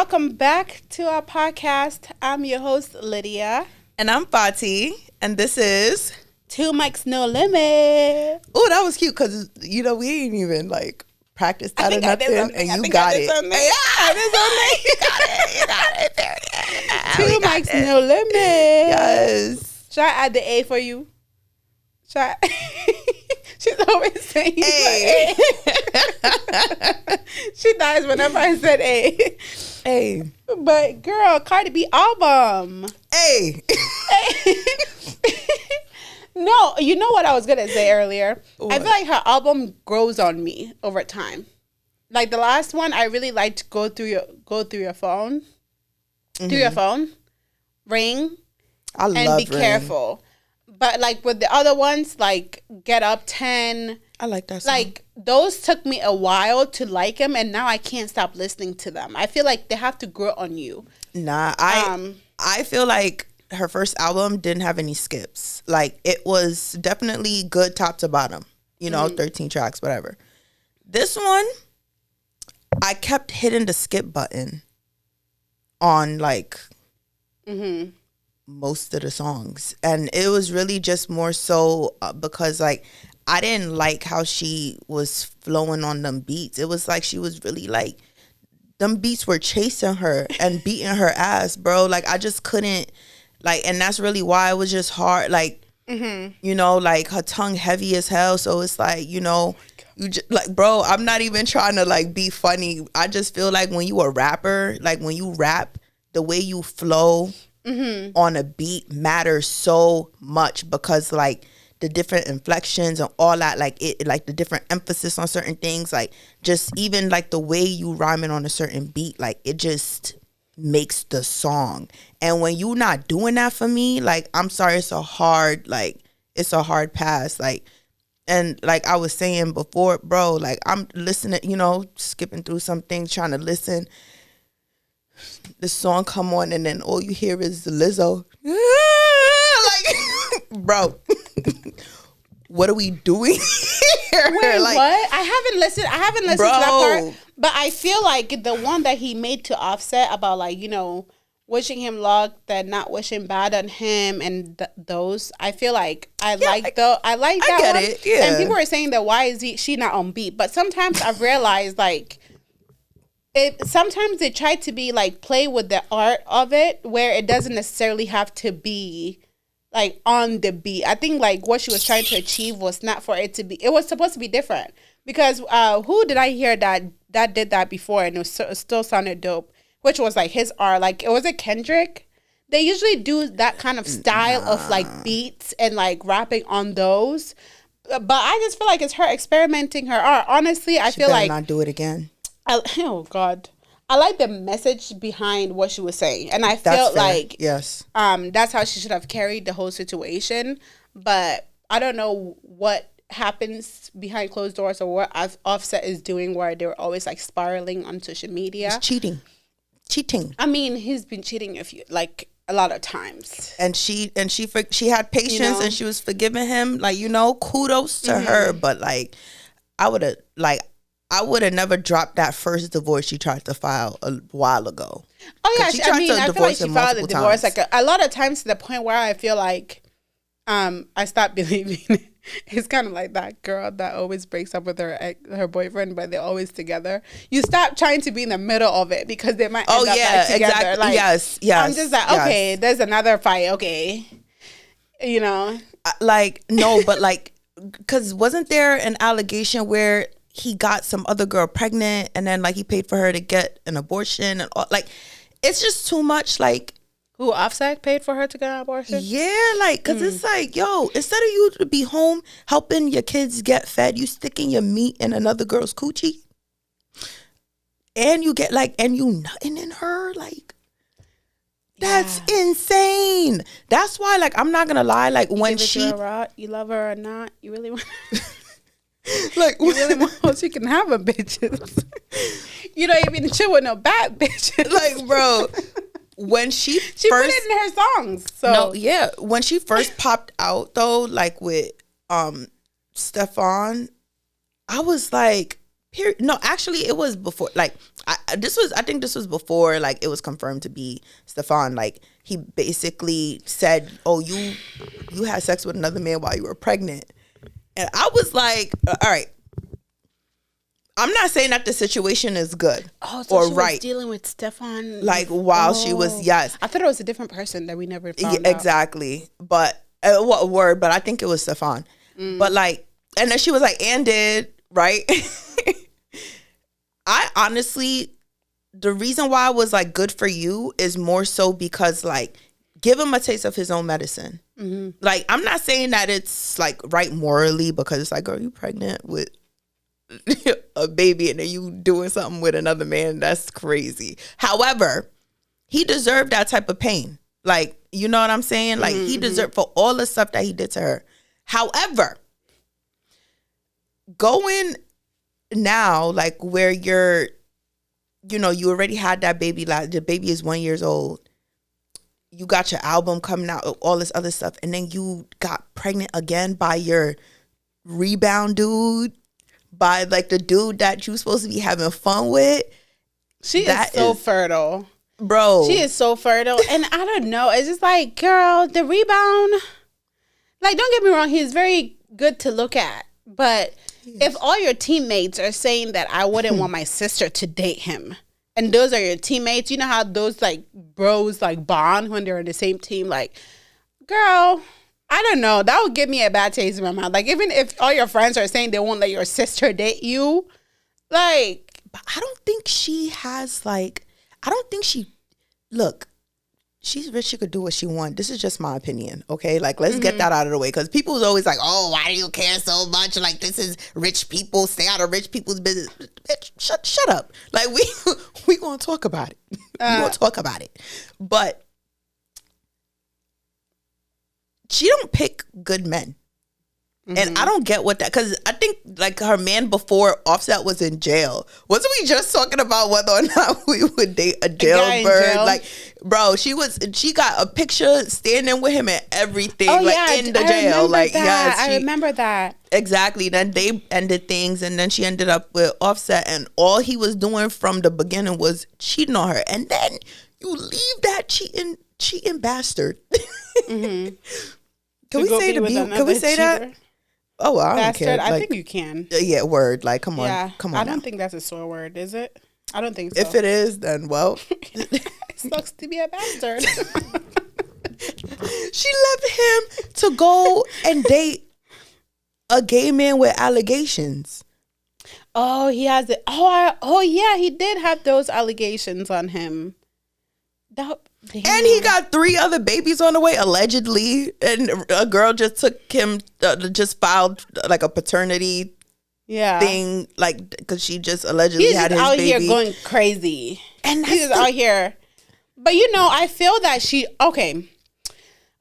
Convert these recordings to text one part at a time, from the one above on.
welcome back to our podcast. I'm your host, Lydia. And I'm Fati, and this is... Two Mics, No Limit. Oh, that was cute, because, we ain't even, practiced that or nothing, and you got it. Yeah, you got it. Two Mics, No Limit. Yes. Should I add the A for you? She's always saying A. She dies whenever I said A. A. But girl, Cardi B album. A. No, you know what I was gonna say earlier? What? I feel like her album grows on me over time. Like the last one, I really liked go through your phone. Mm-hmm. Through your phone. Ring. I love and be Ring. Careful. But like with the other ones, like Get Up 10. I like that song. Like those took me a while to like them, and now I can't stop listening to them. I feel like they have to grow on you. Nah, I feel like her first album didn't have any skips. Like it was definitely good top to bottom. 13 tracks, whatever. This one, I kept hitting the skip button on most of the songs, and it was really just more so because I didn't like how she was flowing on them beats. It was like she was really them beats were chasing her and beating her ass, bro. I just couldn't and that's really why it was just hard. Her tongue heavy as hell, so it's you just bro, I'm not even trying to be funny. I just feel like when you a rapper, when you rap, the way you flow on a beat matters so much, because the different inflections and all that, the different emphasis on certain things, just even the way you rhyming on a certain beat, it just makes the song. And when you not doing that for me, I'm sorry, it's a hard pass. And I was saying before, bro, I'm listening, skipping through some things, trying to listen. The song come on, and then all you hear is Lizzo. Bro, what are we doing here? Wait, what? I haven't listened to that part. But I feel like the one that he made to Offset about wishing him luck, that not wishing bad on him, and those, I feel like I like that one. It, yeah. And people are saying that why is she not on beat? But sometimes I've realized sometimes they try to be play with the art of it, where it doesn't necessarily have to be on the beat. I think what she was trying to achieve was not for it to be. It was supposed to be different, because who did I hear that did that before, and it still sounded dope, which was his art. It was a Kendrick. They usually do that kind of style of beats and rapping on those. But I just feel like it's her experimenting her art. Honestly, I feel like not do it again. Oh God, I like the message behind what she was saying, and I felt yes, that's how she should have carried the whole situation. But I don't know what happens behind closed doors, or what Offset is doing, where they're always spiraling on social media. He's cheating. I mean, he's been cheating a lot of times. And she had patience, and she was forgiving him. Kudos to her. But I would have never dropped that first divorce she tried to file a while ago. Oh yeah, I feel like she filed a divorce a lot of times, to the point where I feel I stopped believing. It's kind of like that girl that always breaks up with her boyfriend, but they're always together. You stop trying to be in the middle of it, because they might end up together. Exactly. Yes. I'm just okay, there's another fight. Okay, no, but because wasn't there an allegation where he got some other girl pregnant, and then he paid for her to get an abortion, and all, it's just too much. Who, Offset paid for her to get an abortion? Yeah, because it's yo, instead of you to be home helping your kids get fed, you sticking your meat in another girl's coochie, and you get and you nutting in her, that's insane. That's why I'm not gonna lie, when you love her or not, you really want. You really want, she can have a bitches. You don't even chill with no bad bitches. Bro, when she first put it in her songs. So no, yeah, when she first popped out though, with Stefan, I was Period. No, actually, it was before. Like, I think this was before. Like, it was confirmed to be Stefan. Like, he basically said, "Oh, you had sex with another man while you were pregnant," and I was like, "All right." I'm not saying that the situation is good or she right. was dealing with Stefan, like while she was yes. I thought it was a different person that we never found out. Exactly, but what word? But I think it was Stefan. But like, and then she was like, "And did right." I honestly, the reason why I was like, good for you is more so because like, give him a taste of his own medicine. Like, I'm not saying that it's like right morally because it's like, girl, you pregnant with a baby and then you doing something with another man. That's crazy. However, he deserved that type of pain. Like, you know what I'm saying? Like, he deserved for all the stuff that he did to her. However, going now, like where you're, you know, you already had that baby, like the baby is 1 year old, you got your album coming out, all this other stuff, and then you got pregnant again by your rebound dude, by like the dude that you supposed to be having fun with. She is so fertile, bro. She is so fertile, and I don't know, it's just like, girl, the rebound, like, don't get me wrong, he's very good to look at, but if all your teammates are saying that I wouldn't want my sister to date him, and those are your teammates, you know how those like bros like bond when they're in the same team, like, girl, I don't know, that would give me a bad taste in my mouth. Like, even if all your friends are saying they won't let your sister date you, like, but I don't think she has like, I don't think she, look, she's rich, she could do what she wants. This is just my opinion, okay? Like, let's get that out of the way. Because people is always like, oh, why do you care so much? Like, this is rich people. Stay out of rich people's business. Bitch, shut up. Like, we going to talk about it. We going to talk about it. But she don't pick good men. And I don't get what that, because I think like her man before Offset was in jail. Wasn't we just talking about whether or not we would date a jailbird? Like, bro, she got a picture standing with him and everything, in the jail. Like, yes, I remember that. Exactly. Then they ended things, and then she ended up with Offset, and all he was doing from the beginning was cheating on her. And then you leave that cheating bastard. Can we say the B? Can we say that? Oh, well, I don't care. I think you can. Yeah, word. Like, come on. Yeah, come on. I don't think that's a sore word, is it? I don't think so. If it is, then, well. It sucks to be a bastard. She left him to go and date a gay man with allegations. Oh, he has it. Oh, yeah, he did have those allegations on him. And he got 3 other babies on the way, allegedly. And a girl just took him, just filed like a paternity thing, like, because she just allegedly had his baby. He's out here going crazy. And he's just out here. But, you know, I feel that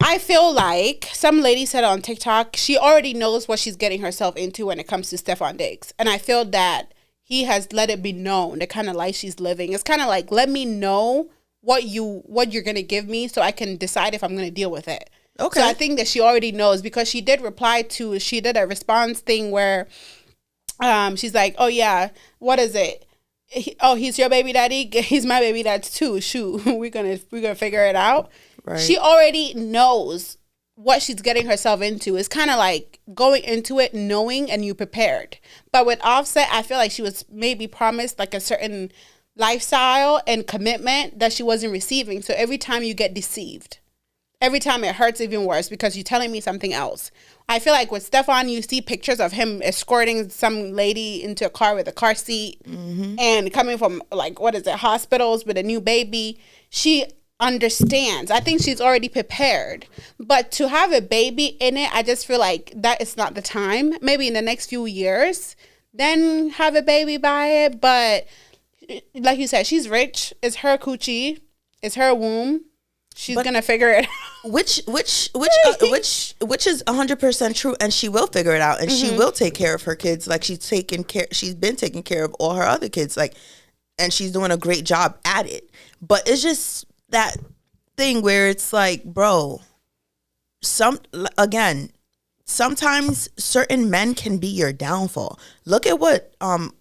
I feel like some lady said on TikTok, she already knows what she's getting herself into when it comes to Stefan Diggs. And I feel that he has let it be known the kind of life she's living. It's kind of like, let me know what you're gonna give me so I can decide if I'm gonna deal with it. Okay. So I think that she already knows, because she did a response thing where she's like, oh yeah, what is it? He's your baby daddy? He's my baby daddy too. Shoot, we're gonna figure it out. Right. She already knows what she's getting herself into. It's kind of like going into it knowing and you prepared. But with Offset, I feel like she was maybe promised like a certain lifestyle and commitment that she wasn't receiving. So every time you get deceived, every time it hurts even worse because you're telling me something else. I feel like with Stefan, you see pictures of him escorting some lady into a car with a car seat and coming from like, hospitals with a new baby. She understands. I think she's already prepared. But to have a baby in it, I just feel like that is not the time. Maybe in the next few years, then have a baby by it. But like you said, she's rich. It's her coochie. It's her womb. She's gonna figure it out. Which is 100% true, and she will figure it out, and she will take care of her kids. Like she's been taking care of all her other kids, like, and she's doing a great job at it. But it's just that thing where it's like, bro, sometimes certain men can be your downfall. Look at what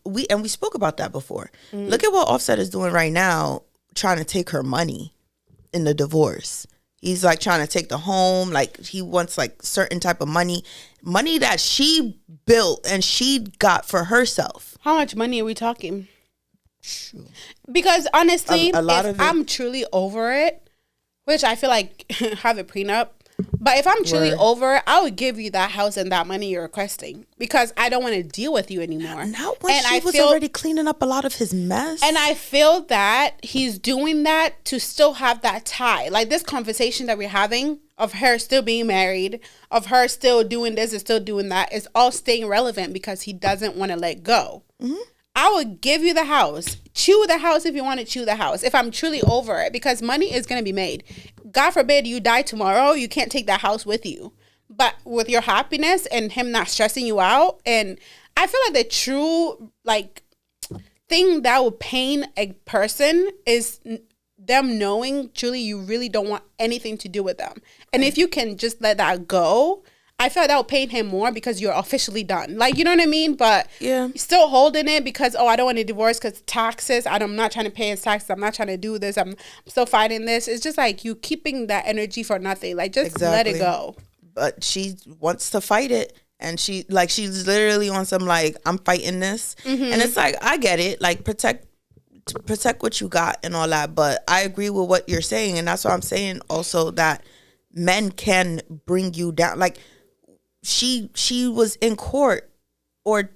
we spoke about that before. Look at what Offset is doing right now, trying to take her money in the divorce. He's like trying to take the home, like he wants like certain type of money that she built and she got for herself. How much money are we talking? Because honestly, a lot if of it, I'm truly over it, which I feel like have a prenup, but if I'm truly over it, I would give you that house and that money you're requesting because I don't want to deal with you anymore. Not when she was already cleaning up a lot of his mess. And I feel that he's doing that to still have that tie. Like this conversation that we're having of her still being married, of her still doing this and still doing that, is all staying relevant because he doesn't want to let go. Mm-hmm. I would give you the house. Chew the house if you want to chew the house. If I'm truly over it, because money is going to be made. God forbid you die tomorrow, you can't take that house with you. But with your happiness and him not stressing you out, and I feel like the true like thing that would pain a person is them knowing truly you really don't want anything to do with them. And if you can just let that go, I feel like that would pain him more because you're officially done. Like, you know what I mean? But yeah, still holding it because, I don't want to divorce because taxes. I'm not trying to pay his taxes. I'm not trying to do this. I'm still fighting this. It's just like you keeping that energy for nothing. Like, just let it go. But she wants to fight it. And she's literally on some, like, I'm fighting this. Mm-hmm. And it's like, I get it. Like, protect what you got and all that. But I agree with what you're saying. And that's what I'm saying also, that men can bring you down. Like, she was in court, or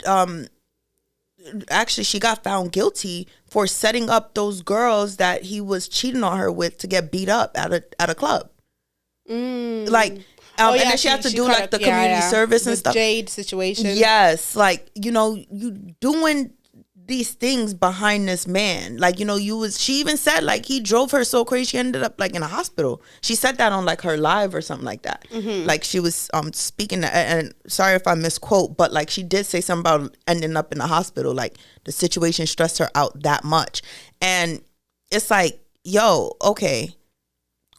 actually she got found guilty for setting up those girls that he was cheating on her with to get beat up at a club. Like, and then she had to do like the community service and stuff. Jade situation. Yes, like, you doing these things behind this man. Like, she even said like he drove her so crazy she ended up like in a hospital. She said that on like her live or something like that. Mm-hmm. Like she was speaking, and sorry if I misquote, but like she did say something about ending up in the hospital. Like the situation stressed her out that much. And it's like, yo, okay,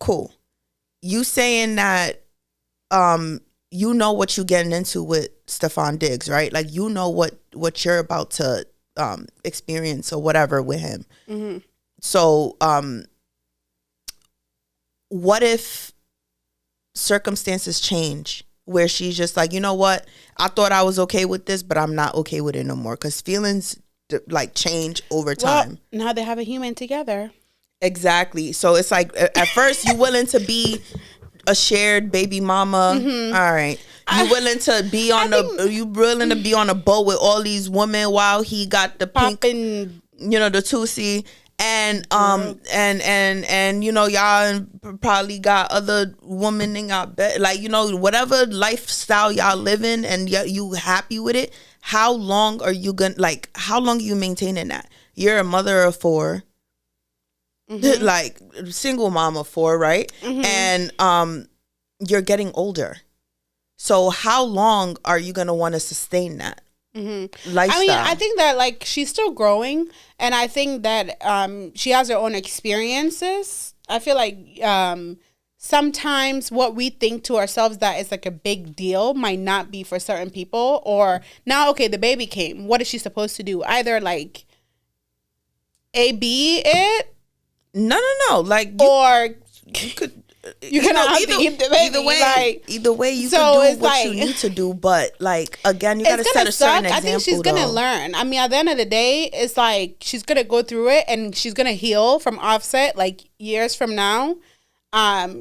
cool. You saying that you know what you getting into with Stefon Diggs, right? Like, you know what you're about to experience or whatever with him. Mm-hmm. So what if circumstances change where she's just like, you know what, I thought I was okay with this, but I'm not okay with it no more, because feelings like change over time. Well, now they have a human together. Exactly. So it's like, at first you willing to be a shared baby mama. Mm-hmm. All right. You willing to be on a boat with all these women while he got the pink, the Tusi, and y'all probably got other women in y'all bed, like, whatever lifestyle y'all living, and you happy with it. How long are you maintaining that? You're a mother of 4. Mm-hmm. Like, single mom of 4, right? Mm-hmm. And you're getting older. So how long are you going to want to sustain that lifestyle? I mean, I think that like she's still growing, and I think that she has her own experiences. I feel like sometimes what we think to ourselves that is like a big deal might not be for certain people. Or now, okay, the baby came. What is she supposed to do? Either like AB it. No. Like, you could. You're gonna have to eat the baby. Either way, you can do what you need to do. But like, again, you gotta set a certain example. I think she's gonna learn. I mean, at the end of the day, it's like she's gonna go through it and she's gonna heal from Offset. Like years from now,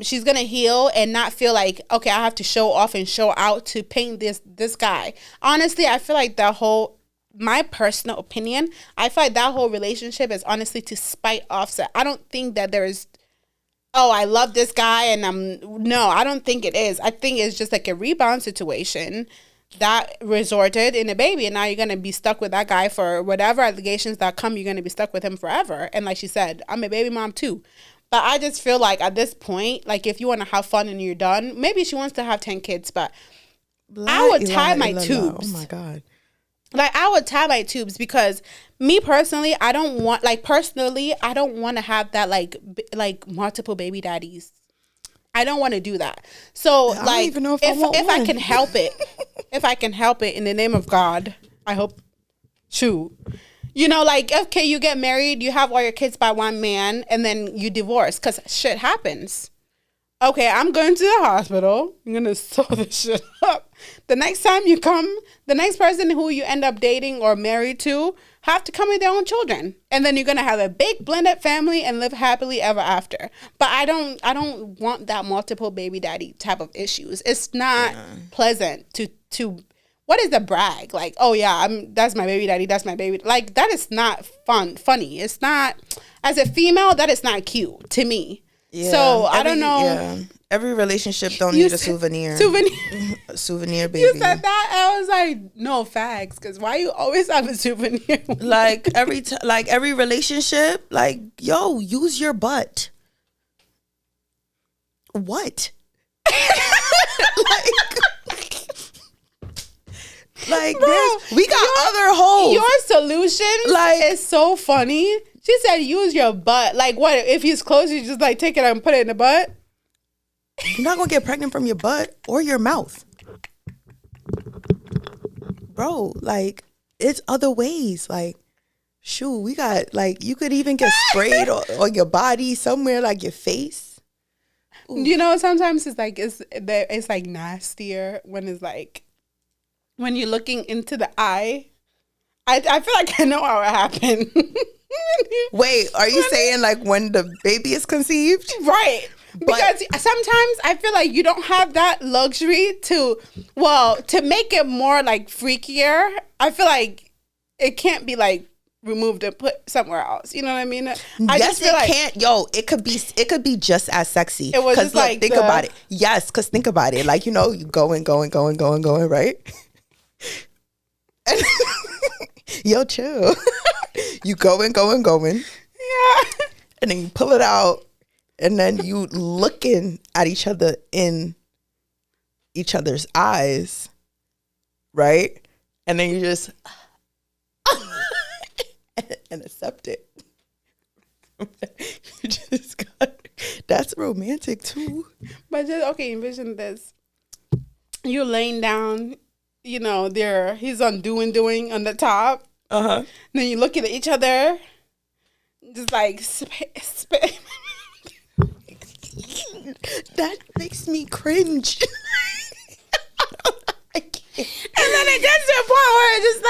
she's gonna heal and not feel like, okay, I have to show off and show out to paint this guy. Honestly, I feel like my personal opinion, I feel like that whole relationship is honestly to spite Offset. I don't think that there is, I love this guy and I don't think it is. I think it's just like a rebound situation that resorted in a baby, and now you're going to be stuck with that guy for whatever allegations that come. You're going to be stuck with him forever. And like she said, I'm a baby mom too. But I just feel like at this point, like if you want to have fun and you're done, maybe she wants to have 10 kids, but I would tie my tubes. Oh my God. Like, I would tie my tubes, because me personally, I don't want to have that, like multiple baby daddies. I don't want to do that. So I don't like, even know if I want I one. can help it, if I can help it in the name of God, I hope. Shoot. You know, like, okay, you get married, you have all your kids by one man, and then you divorce because shit happens. Okay, I'm going to the hospital. I'm going to sew this shit up. The next time you come, the next person who you end up dating or married to have to come with their own children. And then you're going to have a big blended family and live happily ever after. But I don't want that multiple baby daddy type of issues. It's not pleasant to what is the brag? Like, oh yeah, that's my baby daddy, that's my baby. Like, that is not funny. It's not, as a female, that is not cute to me. Yeah, so I don't know. Yeah. Every relationship don't need a souvenir. A souvenir, baby. You said that, I was like, no facts, because why you always have a souvenir? Like every relationship, like, yo, use your butt. What? like Bro, we got other holes. Your solution is so funny. She said, use your butt. Like, what if he's close? You just like take it and put it in the butt. You're not gonna get pregnant from your butt or your mouth, bro. Like, it's other ways. Like, shoot, we got, like, you could even get sprayed on your body somewhere, like your face. Ooh. You know, sometimes it's like nastier when it's like when you're looking into the eye. I feel like I know how it happened. Wait, are you saying like when the baby is conceived? Right. Because sometimes I feel like you don't have that luxury to make it more like freakier. I feel like it can't be like removed and put somewhere else. You know what I mean? Can't. Yo, it could be just as sexy. It was just like, think about it. Yes, because think about it. Like, you know, you going, right? And yo, chill. You going. Yeah. And then you pull it out. And then you looking at each other in each other's eyes, right? And then you just and accept it. You just that's romantic too. But just envision this. You're laying down, you know, he's on doing on the top. Uh-huh. Then you looking at each other, just like that makes me cringe. I can't. And then it gets to a point where it's just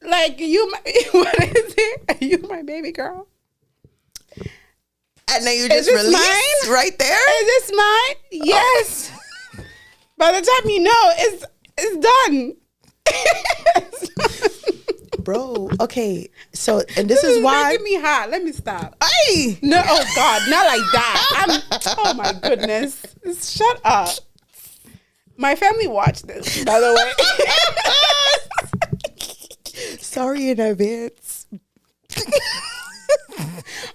like you, what is it? Are you my baby girl? And then you just release mine? Right there. Is this mine? Yes. By the time you know, it's done. Bro, okay. So, and this is why making me hot. Let me stop. Hey, no, oh God, not like that. Oh my goodness. Shut up. My family watched this, by the way. Sorry in advance.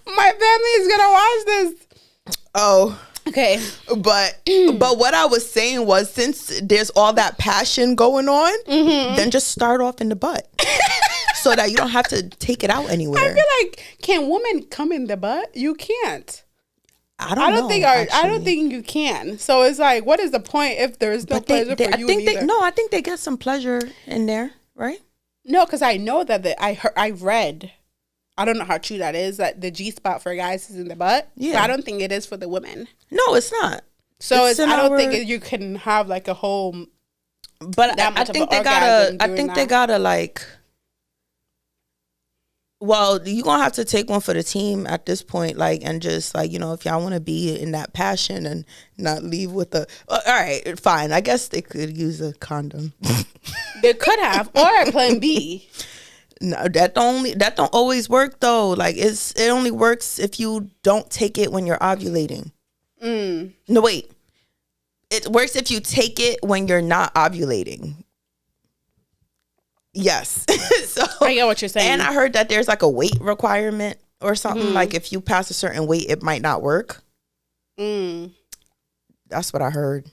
My family is gonna watch this. Oh, okay. But what I was saying was, since there's all that passion going on, then just start off in the butt. So that you don't have to take it out anywhere. I feel like, can women come in the butt? You can't. I don't think you can. So it's like, what is the point if there's no pleasure for you either? I think they get some pleasure in there, right? No, because I know that I read. I don't know how true that is, that the G spot for guys is in the butt. Yeah. But I don't think it is for the women. No, it's not. So I don't think you can have like a whole. But I think they gotta like. Well, you're going to have to take one for the team at this point, like, and just, like, you know, if y'all want to be in that passion and not leave with a, all right, fine. I guess they could use a condom. They could have, or a plan B. No, that don't always work, though. Like, it only works if you don't take it when you're ovulating. No, wait. It works if you take it when you're not ovulating. Yes. So I get what you're saying. And I heard that there's like a weight requirement or something. Like if you pass a certain weight, it might not work. That's what I heard.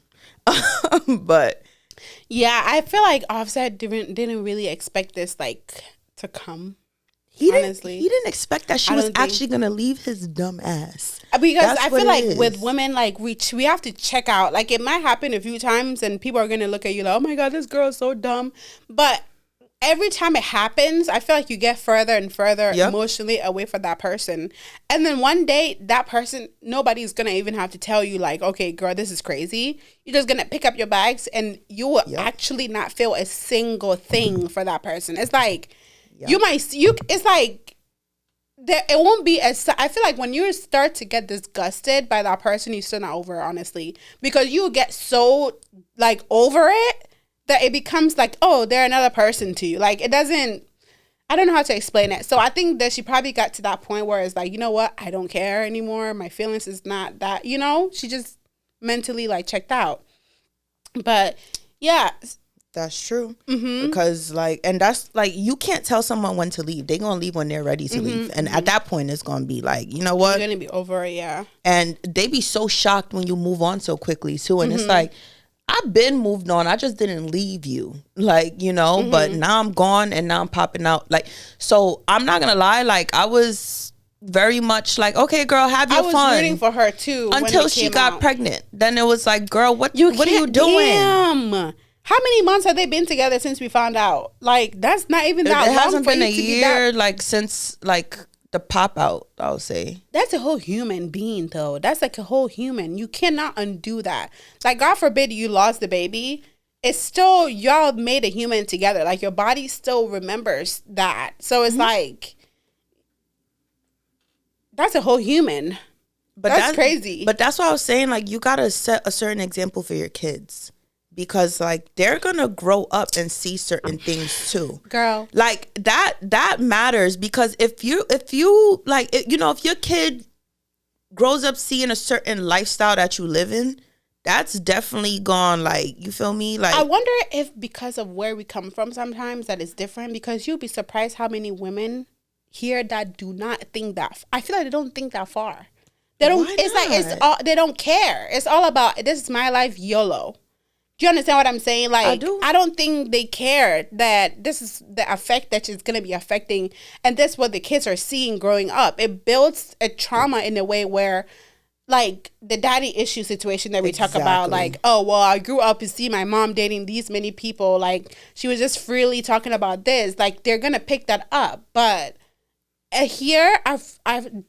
But yeah, I feel like Offset didn't really expect this like to come. honestly. He didn't expect that she I was don't think- actually gonna leave his dumb ass. Because That's I what feel it like is. with women, like we have to check out. Like it might happen a few times, and people are gonna look at you like, "Oh my god, this girl is so dumb." But every time it happens, I feel like you get further and further Yep. emotionally away from that person, and then one day that person, nobody's gonna even have to tell you like, "Okay, girl, this is crazy." You're just gonna pick up your bags, and you will Yep. actually not feel a single thing for that person. It's like Yep. you might you. It's like. There, it won't be as I feel like when you start to get disgusted by that person, you're still not over it, honestly, because you get so like over it that it becomes like, oh, they're another person to you. Like it doesn't. I don't know how to explain it. So I think that she probably got to that point where it's like, you know what, I don't care anymore. My feelings is not that. You know, she just mentally like checked out. But yeah. That's true. Mm-hmm. Because like, and that's like, you can't tell someone when to leave. They're gonna leave when they're ready to leave, and at that point, it's gonna be like, you know what? You're gonna be over it, yeah. And they be so shocked when you move on so quickly too. And it's Mm-hmm. like, I've been moved on. I just didn't leave you. Like, you know, Mm-hmm. but now I'm gone and now I'm popping out. Like, so I'm not gonna lie, like I was very much like, okay, girl, have your I was fun. rooting for her too when Until it she came got out. pregnant. Then it was like, girl, what are you can't- doing? Damn. How many months have they been together since we found out? Like that's not even that It long hasn't for been you a to be year that. like since like the pop out, I'll say. That's a whole human being, though. That's like a whole human. You cannot undo that. Like God forbid you lost the baby. It's still y'all made a human together. Like your body still remembers that. So it's like that's a whole human. But That's crazy. But that's why I was saying, like, you gotta set a certain example for your kids. Because like they're gonna grow up and see certain things too. Girl. Like that matters, because if you like you know, if your kid grows up seeing a certain lifestyle that you live in, that's definitely gone, like, you feel me? Like, I wonder if because of where we come from sometimes that is different, because you'll be surprised how many women here that do not think that. I feel like they don't think that far. They don't. Why It's like it's not? all. They don't care. It's all about this is my life, YOLO. Do you understand what I'm saying? Like, I do. I don't think they care that this is the effect that it's going to be affecting, and that's what the kids are seeing growing up. It builds a trauma in a way where, like the daddy issue situation that we talk about, Exactly. like, oh well, I grew up to see my mom dating these many people. Like she was just freely talking about this. Like they're gonna pick that up, but here, I've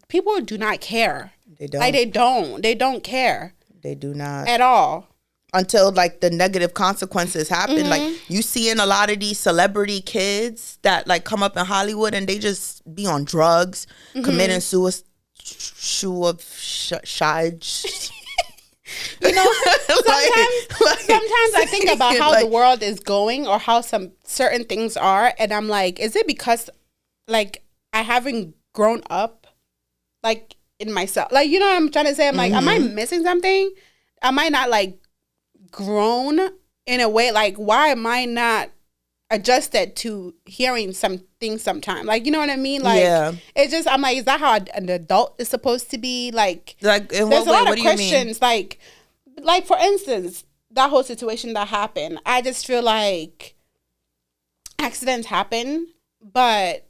people do not care. they don't. Like they don't care They do not. at all. Until like the negative consequences happen. Mm-hmm. Like you see in a lot of these celebrity kids that like come up in Hollywood and they just be on drugs, Mm-hmm. committing suicide. You know, sometimes I think about how the world is going or how some certain things are, and I'm like, is it because like I haven't grown up like in myself? Like, you know what I'm trying to say? I'm like, am I missing something? Am I not like grown in a way? Like, why am I not adjusted to hearing some things sometimes? Like, you know what I mean? Like, Yeah. it's just, I'm like, is that how an adult is supposed to be? Like, Like in there's what a way? lot What of do you mean? questions. Like for instance, that whole situation that happened, I just feel like accidents happen, but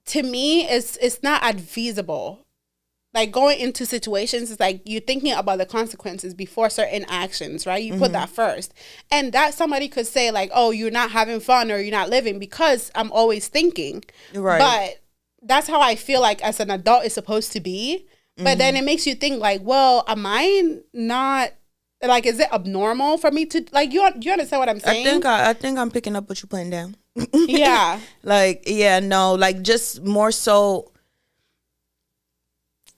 to me, it's not advisable. Like going into situations, it's like you're thinking about the consequences before certain actions, right? You put that first. And that somebody could say like, oh, you're not having fun or you're not living because I'm always thinking. Right. But that's how I feel like as an adult is supposed to be. But then it makes you think like, well, am I not, like, is it abnormal for me to, like, you understand what I'm saying? I think I'm picking up what you're putting down. Yeah. Like, yeah, no, like just more so.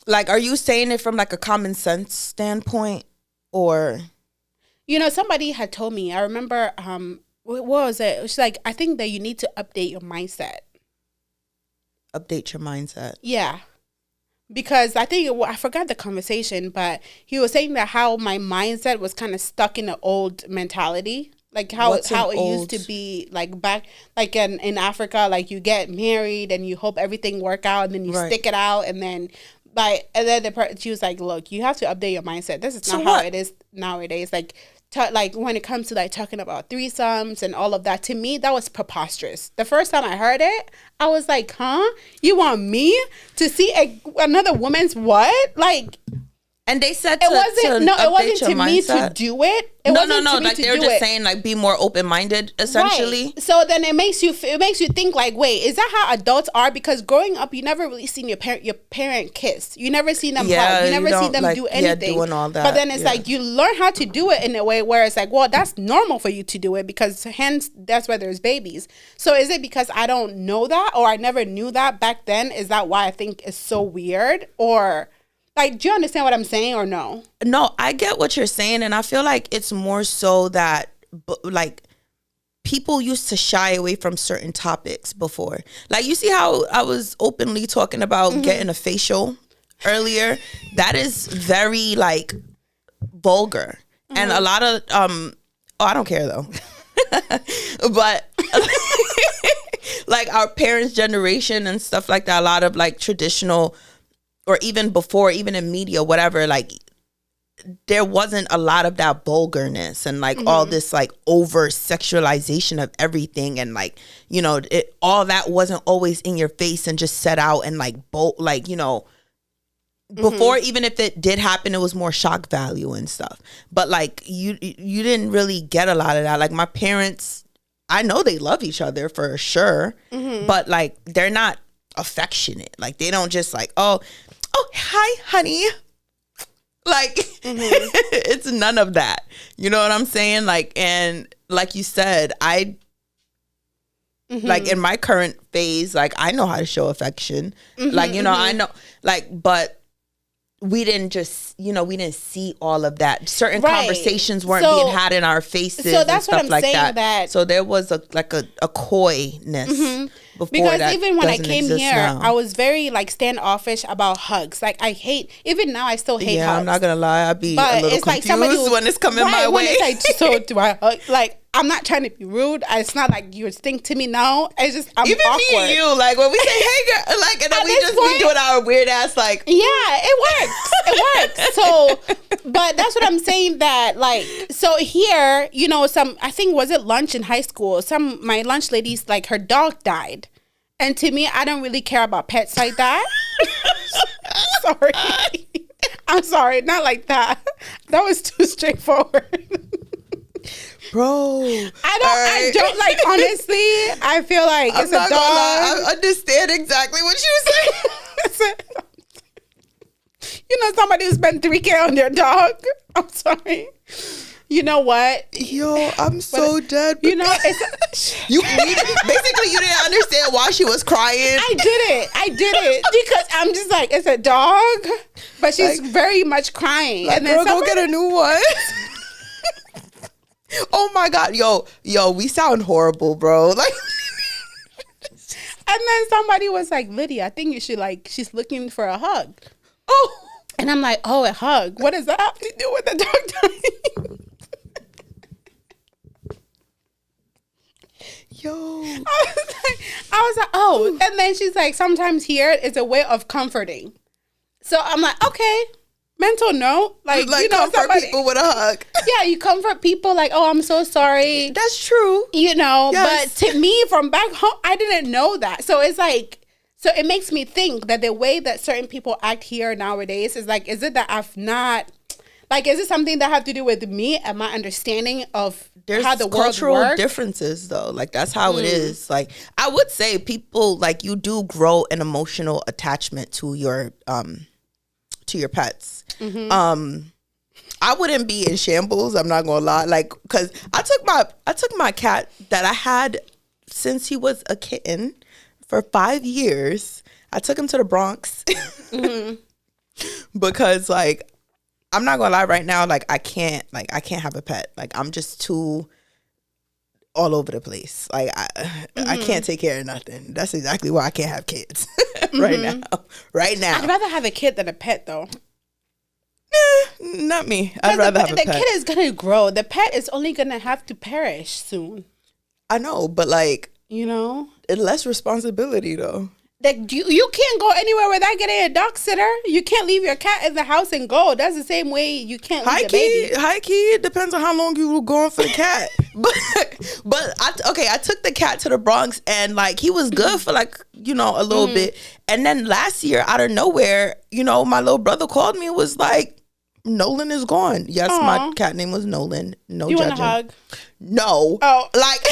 Like, are you saying it from like a common sense standpoint, or? You know, somebody had told me, I remember, what was it? It was like, I think that you need to update your mindset. Update your mindset. Yeah. Because I think, I forgot the conversation, but he was saying that how my mindset was kind of stuck in an old mentality. Like how What's it an used to old- be like back, like in Africa, like you get married and you hope everything work out and then you Right. stick it out and then, she was like, look, you have to update your mindset. This is So not how what? it is nowadays. Like like when it comes to like talking about threesomes and all of that, to me that was preposterous. The first time I heard it, I was like, huh? You want me to see another woman's what? Like, and they said it wasn't to me to do it. No. Like they were just saying, like, be more open minded, essentially. Right. So then it makes you think like, wait, is that how adults are? Because growing up, you never really seen your parent kiss. You never seen them hug. You never see them like, do anything. Doing all that. But then it's like you learn how to do it in a way where it's like, well, that's normal for you to do it because hence that's where there's babies. So is it because I don't know that or I never knew that back then? Is that why I think it's so weird? Or like, do you understand what I'm saying or no? No, I get what you're saying. And I feel like it's more so that, like, people used to shy away from certain topics before. Like, you see how I was openly talking about getting a facial earlier? That is very, like, vulgar. And a lot of, I don't care, though. But, like, our parents' generation and stuff like that, a lot of, like, traditional... or even before, even in media, whatever, like, there wasn't a lot of that vulgarness and, like, all this, like, over sexualization of everything. And, like, you know, all that wasn't always in your face and just set out and, like, you know, before, even if it did happen, it was more shock value and stuff. But, like, you didn't really get a lot of that. Like, my parents, I know they love each other for sure, but, like, they're not affectionate. Like, they don't just, like, oh, hi, honey. Like, it's none of that. You know what I'm saying? Like, and like you said, like, in my current phase, like, I know how to show affection. Like, you know, I know, like, but we didn't just, you know, we didn't see all of that. Certain conversations weren't being had in our faces. So that's and stuff what I'm like saying. That. So there was a coyness. Because even when I came here, now. I was very like standoffish about hugs. Like I hate, even now I still hate hugs. Yeah, I'm not gonna lie, I'd be a little confused when it's coming my way. It's like, so do I hug? Like, I'm not trying to be rude. It's not like you think to me now. It's just I'm even awkward. Me and you, like when we say hey girl, like and then we doing our weird ass like. Yeah, it works. So, but that's what I'm saying. That like, so here, you know, I think was it lunch in high school? My lunch lady's like her dog died. And to me, I don't really care about pets like that. Sorry. I'm sorry. Not like that. That was too straightforward. Bro. I don't like, honestly, I feel like it's a dog. I understand exactly what you say. You know, somebody who spent $3,000 on their dog. I'm sorry. You know what? Yo, I'm so dead. You know, basically you didn't understand why she was crying. I did it because I'm just like, it's a dog, but she's like, very much crying. Like, and then go get a new one. Oh my God, yo, we sound horrible, bro. Like, and then somebody was like, Lydia, I think you should she's looking for a hug. Oh, and I'm like, oh, a hug. What does that have to do with the dog dying? Yo, I was like, oh, and then she's like, sometimes here is a way of comforting. So I'm like, okay, mental note, like you know, comfort people with a hug. Yeah, you comfort people like, oh, I'm so sorry. That's true. You know, yes. But to me, from back home, I didn't know that. So it's like, so it makes me think that the way that certain people act here nowadays is like, is it that I've not. Like, is it something that have to do with me and my understanding of how the world cultural works? Differences, though. Like, that's how it is. Like, I would say people, like, you do grow an emotional attachment to your pets. I wouldn't be in shambles. I'm not gonna lie. Like, because I took my cat that I had since he was a kitten for 5 years. I took him to the Bronx because, like, I'm not gonna lie right now, like I can't have a pet. Like I'm just too all over the place. Like I can't take care of nothing. That's exactly why I can't have kids right now. I'd rather have a kid than a pet though. Not me. I'd rather have a pet. The kid is gonna grow. The pet is only gonna have to perish soon. I know, but like, you know, less responsibility though. Like you can't go anywhere without getting a dog sitter. You can't leave your cat in the house and go. That's the same way you can't leave the baby. High key, it depends on how long you were going for the cat. but I took the cat to the Bronx and like he was good for like, you know, a little bit. And then last year out of nowhere, you know, my little brother called me and was like, Nolan is gone. Yes, my cat name was Nolan. No you judging. Want a hug? No. Oh. Like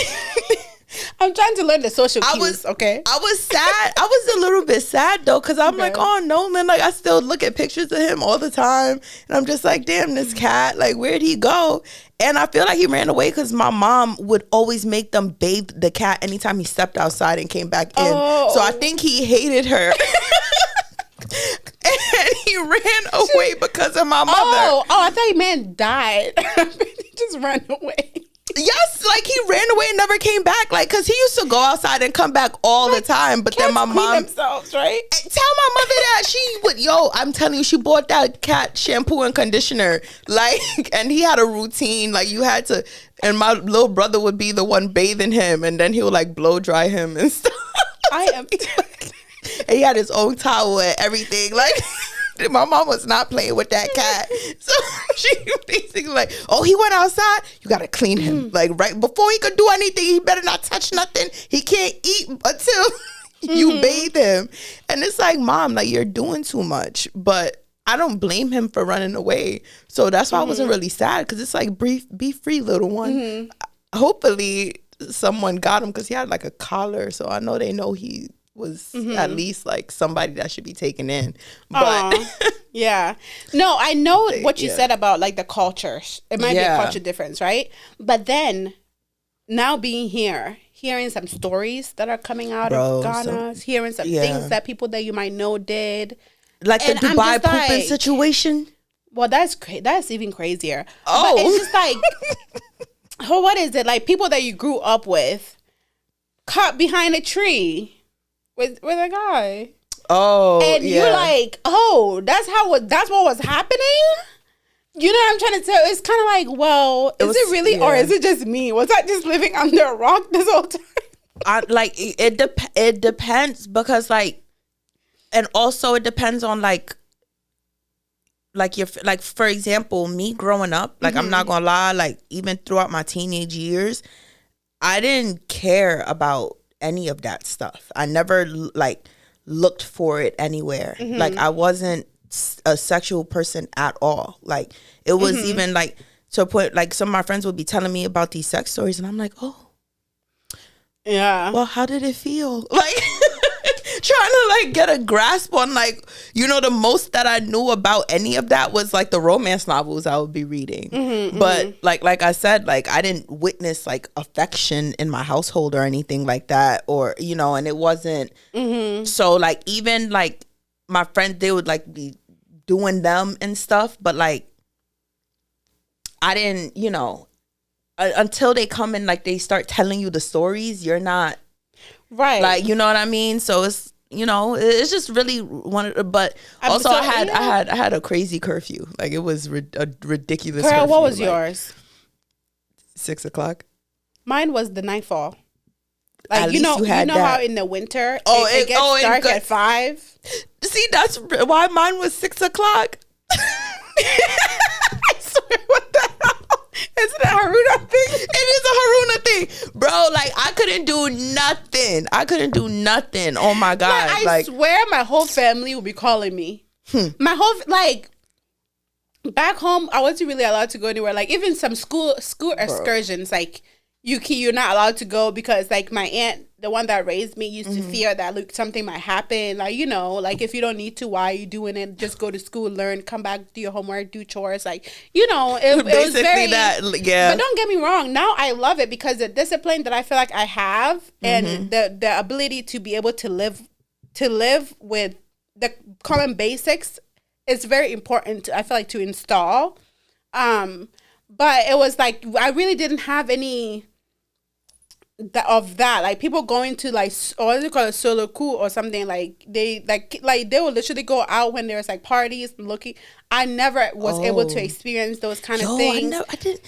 I'm trying to learn the social cues, okay? I was sad. I was a little bit sad though, because I'm like, oh, Nolan, like I still look at pictures of him all the time. And I'm just like, damn, this cat, like where'd he go? And I feel like he ran away because my mom would always make them bathe the cat anytime he stepped outside and came back in. Oh. So I think he hated her. And he ran away because of my mother. Oh, I thought he meant died. He just ran away. Yes, like he ran away and never came back. Like, cause he used to go outside and come back all the time. But then my mom themselves, right? Tell my mother that she would. I'm telling you, she bought that cat shampoo and conditioner. Like, and he had a routine. Like you had to. And my little brother would be the one bathing him, and then he would like blow dry him and stuff. I am. And he had his own towel and everything. Like. My mom was not playing with that cat. So she basically like, oh, he went outside. You got to clean him. Like right before he could do anything, he better not touch nothing. He can't eat until you bathe him. And it's like, Mom, like you're doing too much. But I don't blame him for running away. So that's why I wasn't really sad. Because it's like, be free, little one. Hopefully someone got him because he had like a collar. So I know they know he was at least like somebody that should be taken in. But yeah, no, I know what you said about like the culture. It might be a culture difference, right? But then now being here, hearing some stories that are coming out of Ghana, hearing some things that people that you might know did, like the Dubai pooping situation. Well, that's even crazier. Oh, but it's just like, what is it? Like people that you grew up with, caught behind a tree. With a guy. Oh, and you're like, oh, that's what was happening? You know what I'm trying to tell? It's kind of like, well, is it really, or is it just me? Was I just living under a rock this whole time? It depends because like, and also it depends on like your, like for example, me growing up, like I'm not gonna lie, like even throughout my teenage years, I didn't care about any of that stuff. I never like looked for it anywhere. Like I wasn't a sexual person at all. Like it was even like to a point like some of my friends would be telling me about these sex stories and I'm like, oh yeah, well, how did it feel? Like trying to like get a grasp on like, you know, the most that I knew about any of that was like the romance novels I would be reading. But like I said, like I didn't witness like affection in my household or anything like that, or you know, and it wasn't so like even like my friends, they would like be doing them and stuff, but like I didn't, you know, until they come and like they start telling you the stories, you're not right, like, you know what I mean? So it's, you know, it's just really one of the, but also I had a crazy curfew. Like it was a ridiculous curfew. What was like, yours? 6 o'clock. Mine was the nightfall. Like you know how in the winter it gets dark at 5. See, that's why mine was 6 o'clock. I swear, what the hell? Is it a Haruna thing? It is a Haruna thing, bro. Like I couldn't do nothing. Oh my god! I swear, my whole family would be calling me. My whole like back home, I wasn't really allowed to go anywhere. Like even some school excursions, like you're not allowed to go because like my aunt, the one that raised me, used to fear that like something might happen. Like, you know, like if you don't need to, why are you doing it? Just go to school, learn, come back, do your homework, do chores. Like, you know, it was very that. Yeah. But don't get me wrong. Now I love it because the discipline that I feel like I have and the ability to be able to live with the common basics is very important. I feel like to install. But it was like I really didn't have any of that, like people going to like, or what is it called, a solo coup or something, like they will literally go out when there's like parties and looking. I never was able to experience those kind of things. I didn't.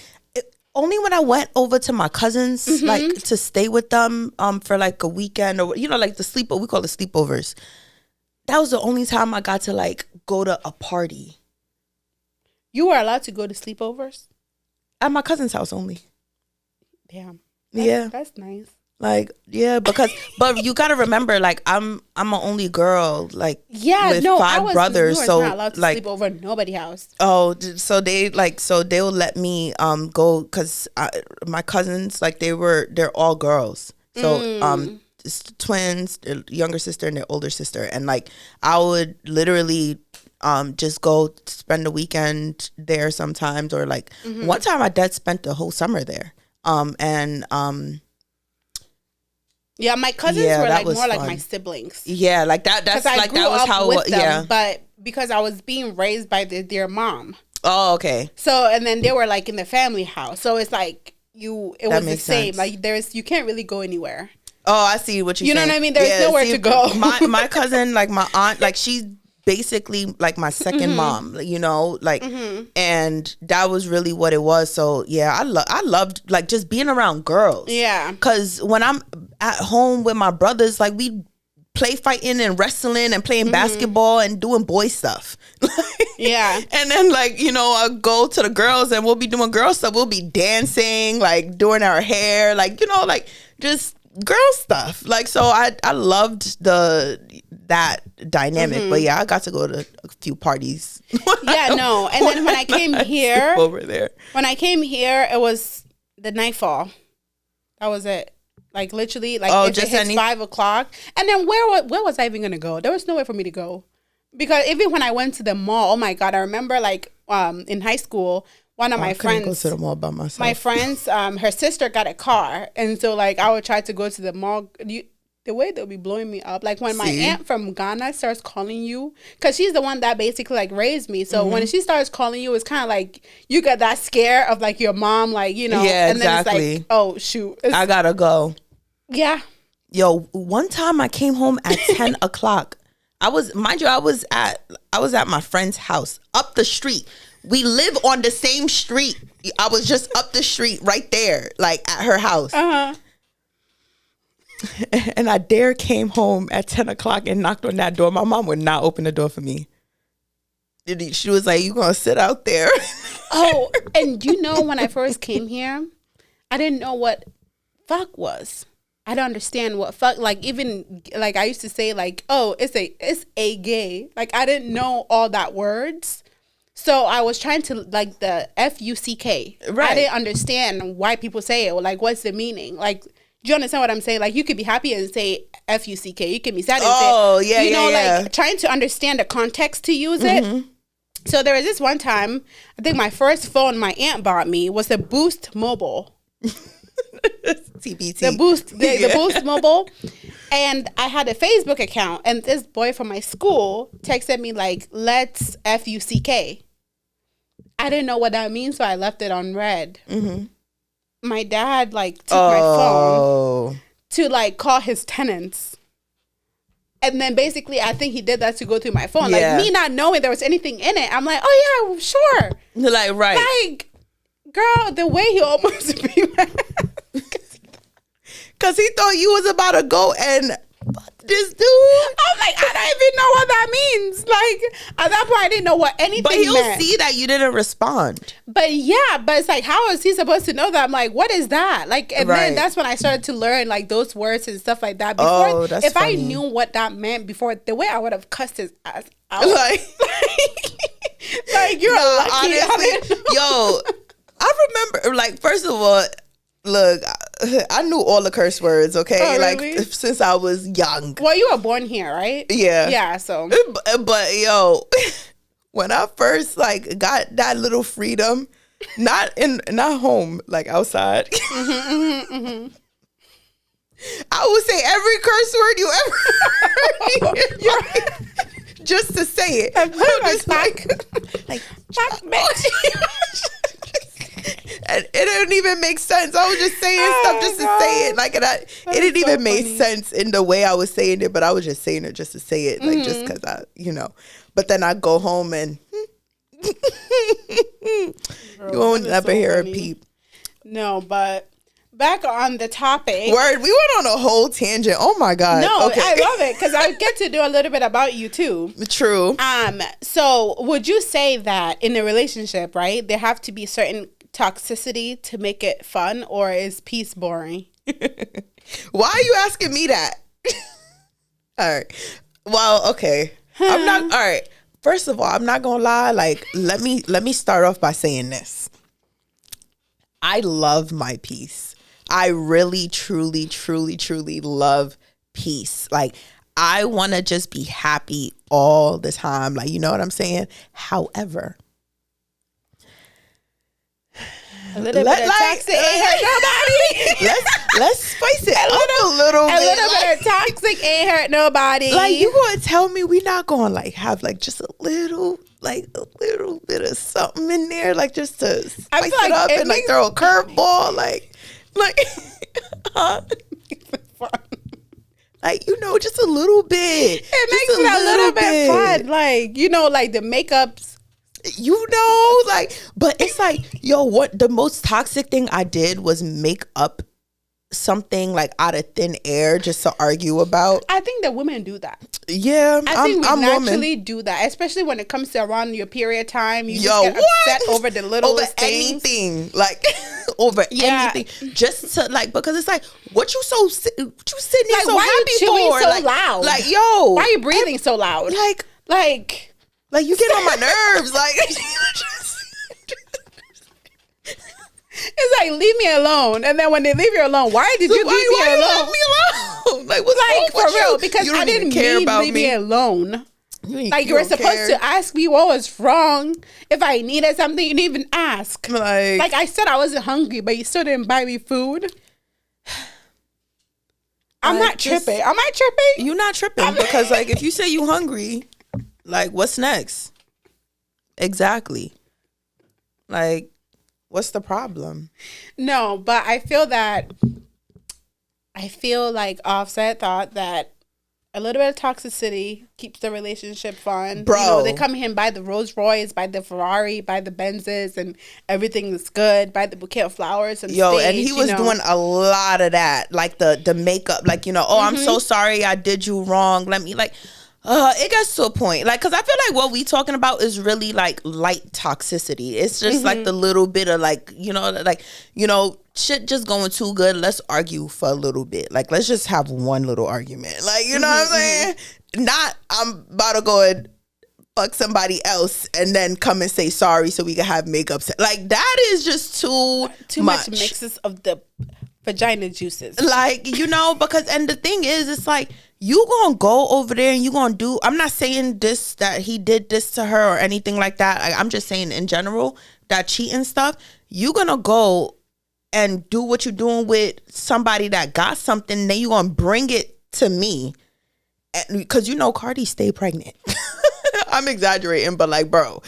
only when I went over to my cousins, like to stay with them for like a weekend, or like the we call it sleepovers. That was the only time I got to like go to a party. You were allowed to go to sleepovers? At my cousin's house only. Damn. That's nice. Like, yeah, but you gotta remember, like, I'm an only girl, like, with five brothers, so not allowed to like sleep over at nobody's house. Oh, so they'll let me go because my cousins, like, they're all girls, so it's twins, their younger sister and their older sister, and like I would literally just go spend the weekend there sometimes, or like one time my dad spent the whole summer there, yeah, my cousins were like more fun. Like my siblings. Yeah, like that's like that was how with them, yeah. But because I was being raised by their mom. Oh, okay. So and then they were like in the family house. So it's like it was the same. Sense. Like you can't really go anywhere. Oh, I see what you're saying. You know what I mean? There's nowhere to go. My cousin, like my aunt, like she's basically like my second mom, like and that was really what it was. So yeah, I loved like just being around girls. Yeah, because when I'm at home with my brothers, like we play fighting and wrestling and playing basketball and doing boy stuff. Yeah, and then like I go to the girls and we'll be doing girl stuff. We'll be dancing, like doing our hair, like like just girl stuff. Like, so I loved that dynamic. But yeah, I got to go to a few parties. Yeah, no. And then when I came here over there, it was the nightfall. That was it. Like literally, like if just it hits 5 o'clock. And then where was I even gonna go? There was nowhere for me to go. Because even when I went to the mall, oh my God, I remember like in high school, one of my friends go to the mall by myself. My friends, her sister got a car, and so like I would try to go to the mall. The way they'll be blowing me up, like when my aunt from Ghana starts calling you, because she's the one that basically like raised me. So when she starts calling you, it's kind of like you get that scare of like your mom, like yeah, and exactly. Then it's like, oh shoot, I gotta go. Yeah. Yo, one time I came home at 10 o'clock. I was at my friend's house up the street. We live on the same street. I was just up the street right there, like at her house. And I came home at 10 o'clock and knocked on that door. My mom would not open the door for me. She was like, "You gonna sit out there?" Oh, and when I first came here, I didn't know what fuck was. I don't understand what fuck, like, even like I used to say like, oh, it's a gay. Like I didn't know all that words. So I was trying to like the FUCK. Right. I didn't understand why people say it. Or like, what's the meaning? Like, do you understand what I'm saying? Like, you could be happy and say FUCK. You can be sad and say, like trying to understand the context to use it. So there was this one time, I think my first phone my aunt bought me was the Boost Mobile. TBT. The Boost Mobile. And I had a Facebook account, and this boy from my school texted me like, "Let's FUCK." I didn't know what that means, so I left it on red. My dad like took my phone to like call his tenants. And then basically, I think he did that to go through my phone. Yeah. Like, me not knowing there was anything in it. I'm like, oh, yeah, sure. Like, right. Like, girl, the way he almost be mad. Because he thought you was about to go and fuck this dude. I'm like, I don't even know what that means. Like, at that point, I didn't know what anything But he'll meant. see that you didn't respond. But yeah, but it's like, how is he supposed to know that? I'm like, what is that? Like, and then that's when I started to learn like those words and stuff like that. Before, that's if funny. I knew what that meant before, the way I would have cussed his ass out. Like you're lucky. Honestly, yo, I remember, like, first of all, look, I knew all the curse words, okay? Oh, like, really? since I was young. Well, you were born here, right? Yeah. Yeah, so. But yo, when I first, like, got that little freedom, not home, like, outside. I would say every curse word you ever heard. Just to say it. I'm just like, fuck, bitch. And it didn't even make sense. I was just saying stuff just to say it. Like, it didn't even make sense in the way I was saying it, but I was just saying it just to say it, like, just because But then I go home and you won't never hear a peep. No, but back on the topic. Word, we went on a whole tangent. Oh my god. No, okay. I love it because I get to do a little bit about you too. True. So would you say that in a relationship, right, there have to be certain toxicity to make it fun, or is peace boring? Why are you asking me that? All right. Well, okay. I'm not. All right. First of all, I'm not gonna lie. Like, let me start off by saying this. I love my peace. I really, truly, truly, truly love peace. Like, I want to just be happy all the time. Like, you know what I'm saying? However, a little bit of toxic ain't hurt nobody. let's spice it up a little bit. A little bit of toxic ain't hurt nobody. Like, you gonna tell me we not gonna like have like just a little bit of something in there, like just to spice it up and like throw a curveball, like like, you know, just a little bit. It makes it a little bit fun, like, you know, like the makeups. You know, like, but it's like, yo, what the most toxic thing I did was make up something like out of thin air just to argue about. I think that women do that. Yeah, I think we naturally do that, especially when it comes to around your period time. You just get upset over the littlest things. Anything, like over anything, just to like, because it's like, what you sitting here like, so why happy you chewing for? so like, loud? Like, yo, why are you breathing so loud? Like you get on my nerves, like. It's like, leave me alone. And then when they leave you alone, why did you leave me alone? Leave me alone? Like, what's wrong for with real? you? Because You I didn't mean leave me alone. Like, you were supposed to ask me what was wrong. If I needed something, you didn't even ask. Like I said, I wasn't hungry, but you still didn't buy me food. I'm not tripping. Am I tripping? You're not tripping because, like, if you say you hungry, like, what's next? Exactly. Like, what's the problem? No, but I feel like Offset thought that a little bit of toxicity keeps the relationship fun. Bro. You know, they come here and buy the Rolls Royce, buy the Ferrari, buy the Benzes, and everything is good. Buy the bouquet of flowers and stage, and he was doing a lot of that, like the makeup, like, you know, I'm so sorry I did you wrong. Let me, like, it gets to a point, like, because I feel like what we talking about is really like light toxicity. It's just like the little bit of like, you know, shit just going too good. Let's argue for a little bit. Like, let's just have one little argument. Like, you know what I'm saying? Not, I'm about to go and fuck somebody else and then come and say sorry so we can have makeup. Like, that is just too much mixes of the vagina juices. Like, you know, because, and the thing is, it's like, you gonna go over there and you gonna do, I'm not saying this, that he did this to her or anything like that. I'm just saying in general, that cheating stuff, you gonna go and do what you're doing with somebody that got something, then you gonna bring it to me. Because, you know, Cardi stayed pregnant. I'm exaggerating, but like, bro,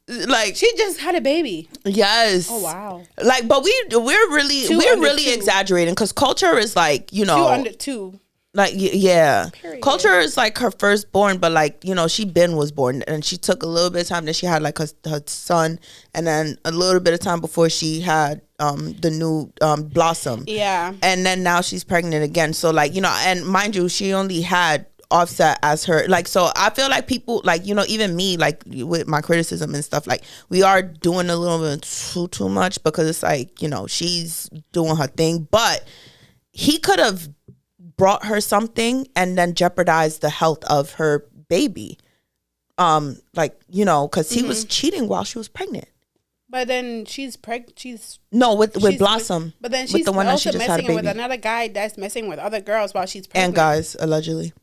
like, she just had a baby. Yes. Oh wow. Like, but we're really exaggerating, because Culture is like, you know, 2 under 2. Like, yeah. Period. Culture is like her firstborn, but like, you know, she was born, and she took a little bit of time. Then she had like her son, and then a little bit of time before she had the new Blossom. Yeah. And then now she's pregnant again. So like, you know, and mind you, she only had Offset as her, like, so I feel like people, like, you know, even me, like, with my criticism and stuff, like, we are doing a little bit too much, because it's like, you know, she's doing her thing, but he could have brought her something and then jeopardized the health of her baby, like, you know, because he was cheating while she was pregnant. But then she's pregnant. She's with Blossom. But then she's with the one also that she just had a messing baby. with another guy that's messing with other girls while she's pregnant. And guys, allegedly.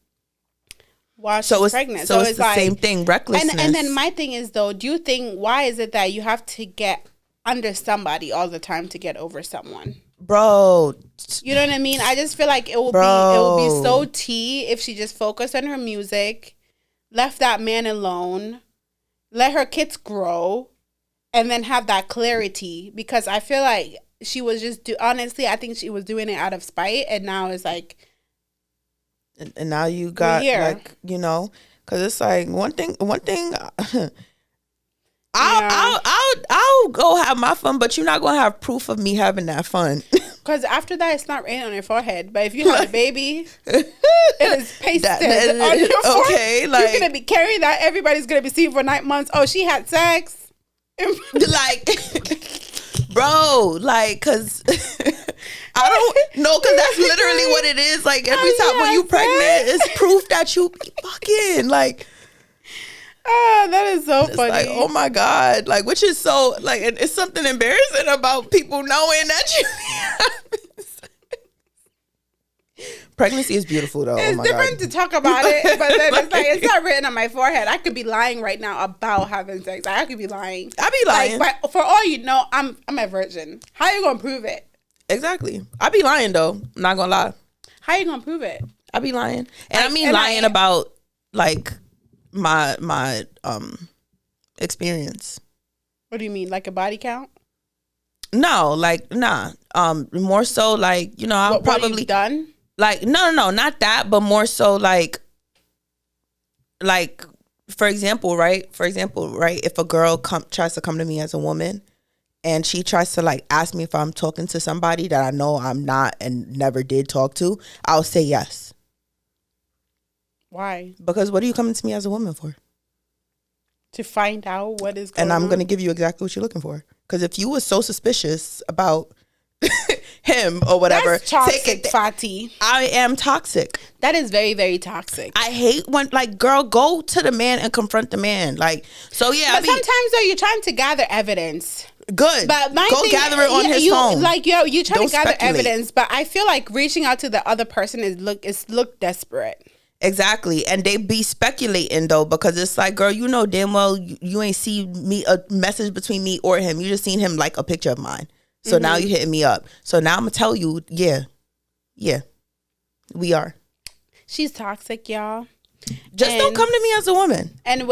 While she's pregnant. So it's the like, same thing, recklessness. And then my thing is, though, do you think, why is it that you have to get under somebody all the time to get over someone? Bro. You know what I mean? I just feel like it will be so tea if she just focused on her music, left that man alone, let her kids grow, and then have that clarity. Because I feel like she was just honestly, I think she was doing it out of spite, and now it's like, and now you got, like, you know, because it's like one thing I'll go have my fun, but you're not gonna have proof of me having that fun. Because after that, it's not written on your forehead. But if you have a baby, it is pasted on your forehead. Okay, like you're gonna be carrying that. Everybody's gonna be seeing for 9 months. Oh, she had sex. Like, bro, like, cause I don't know, cause that's literally what it is. Like every time when you pregnant, it's proof that you be fucking like. Oh, that is so funny. Like, oh my God. Like, which is so, like, it's something embarrassing about people knowing that you. Pregnancy is beautiful, though. It's different to talk about it, but then it's like, it's not written on my forehead. I could be lying right now about having sex. I could be lying. I be lying. Like, but for all you know, I'm a virgin. How you gonna prove it? Exactly. I be lying, though. I'm not gonna lie. How you gonna prove it? I be lying. And I mean lying about, like, my experience. What do you mean, like a body count? No, like nah. More so like, you know, I'll probably what you've done. Like no, not that, but more so like for example, right? If a girl tries to come to me as a woman and she tries to like ask me if I'm talking to somebody that I know I'm not and never did talk to, I'll say yes. Why? Because what are you coming to me as a woman for? To find out what is going on. And I'm going to give you exactly what you're looking for. Because if you were so suspicious about him or whatever, that's toxic, Fati. I am toxic. That is very, very toxic. I hate when, like, girl, go to the man and confront the man. Like, so yeah. But sometimes though, you're trying to gather evidence. Good. But go gather it on his phone. Like you trying to gather evidence, but I feel like reaching out to the other person is look desperate. Exactly. And they be speculating though, because it's like, girl, you know damn well you ain't see me a message between me or him. You just seen him like a picture of mine. So now you hitting me up. So now I'm gonna tell you, yeah, we are. She's toxic, y'all. Just don't come to me as a woman. And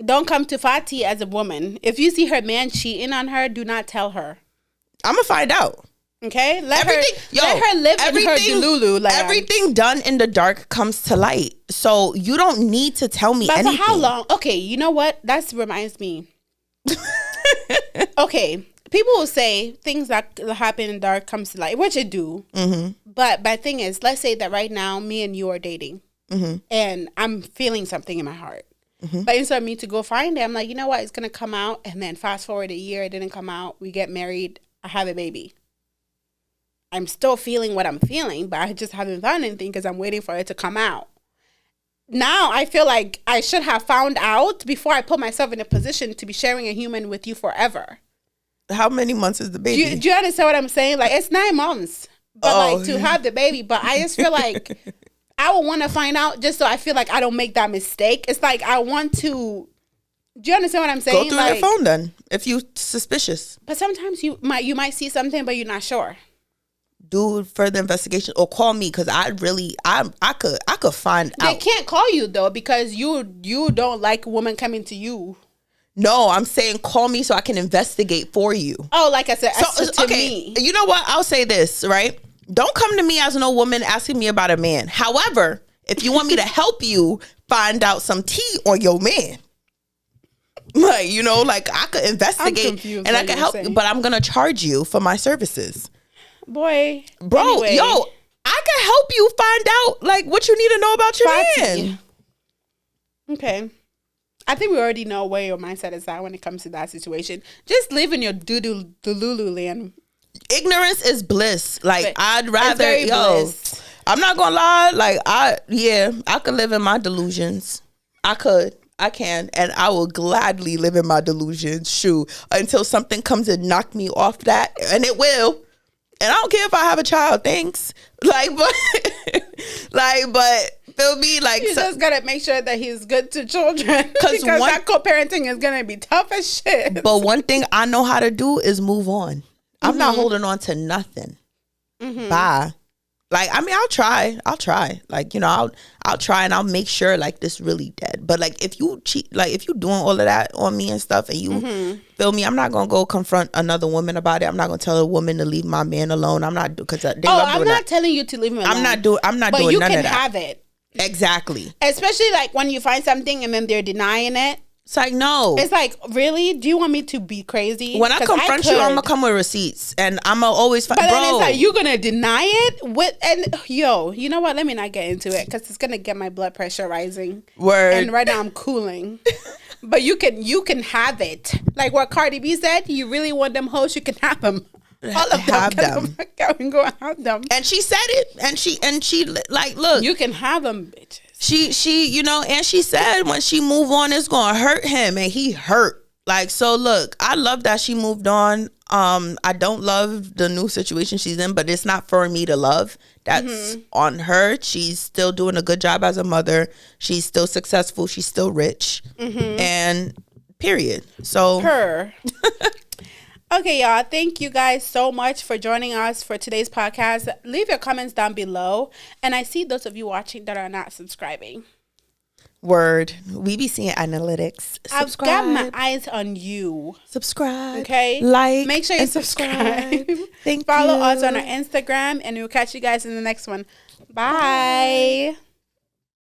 don't come to Fati as a woman. If you see her man cheating on her, do not tell her. I'm gonna find out. Okay, let her live in her Delulu land. Everything done in the dark comes to light, so you don't need to tell me anything. For how long? Okay, you know what? That reminds me. Okay, people will say things that happen in the dark comes to light, which it do. Mm-hmm. But the thing is, let's say that right now, me and you are dating, and I'm feeling something in my heart. Mm-hmm. But instead of me to go find it, I'm like, you know what? It's gonna come out, and then fast forward a year, it didn't come out. We get married. I have a baby. I'm still feeling what I'm feeling, but I just haven't found anything because I'm waiting for it to come out. Now I feel like I should have found out before I put myself in a position to be sharing a human with you forever. How many months is the baby? Do you understand what I'm saying? Like, it's 9 months, but like to have the baby. But I just feel like I would want to find out just so I feel like I don't make that mistake. It's like I want to. Do you understand what I'm saying? Go through your phone then, if you suspicious. But sometimes you might see something, but you're not sure. Do further investigation or call me, because I could find out. They can't call you though, because you don't like a woman coming to you. No, I'm saying call me so I can investigate for you. Oh, like I said, to me. You know what? I'll say this, right? Don't come to me as no woman asking me about a man. However, if you want me to help you find out some tea on your man, like, you know, like I could investigate and I could help you, but I'm gonna charge you for my services. Bro, anyway. Yo, I can help you find out like what you need to know about your man. Okay. I think we already know where your mindset is at when it comes to that situation. Just live in your Delulu land. Ignorance is bliss. Like, I'd rather, I'm not gonna lie. Like, I could live in my delusions. I can, and I will gladly live in my delusions. Until something comes and knock me off that, and it will. And I don't care if I have a child. Thanks. But feel me? Like, you just gotta make sure that he's good to children, because that co-parenting is gonna be tough as shit. But one thing I know how to do is move on. I'm not holding on to nothing. Bye. Like, I mean, I'll try. Like, you know, I'll try and I'll make sure like this really dead. But like, if you cheat, like if you doing all of that on me and stuff, and you feel me, I'm not gonna go confront another woman about it. I'm not gonna tell a woman to leave my man alone. I'm not, because I'm not telling you to leave him alone. I'm not doing none of that. But you can have it. Exactly. Especially like when you find something and then they're denying it. It's like, no. It's like, really? Do you want me to be crazy? When I confront you, I'm gonna come with receipts, and I'm gonna always find. But Bro, then it's like, you gonna deny it? You know what? Let me not get into it because it's gonna get my blood pressure rising. Word. And right now I'm cooling. But you can have it. Like what Cardi B said, you really want them hoes, you can have them. All of Have them. Can go and have them. And she said it, and she like, look, You can have them, bitches. She, you know, and she said when she move on, it's gonna hurt him, and he hurt. Like, so look, I love that she moved on. I don't love the new situation she's in, but it's not for me to love. That's on her. She's still doing a good job as a mother. She's still successful. She's still rich. And period. So her. Okay, y'all. Thank you guys so much for joining us for today's podcast. Leave your comments down below. And I see those of you watching that are not subscribing. Word. We be seeing analytics. I've got my eyes on you. Subscribe. Okay? Like. Make sure you and subscribe. Thank Follow you. us on our Instagram. And we'll catch you guys in the next one. Bye.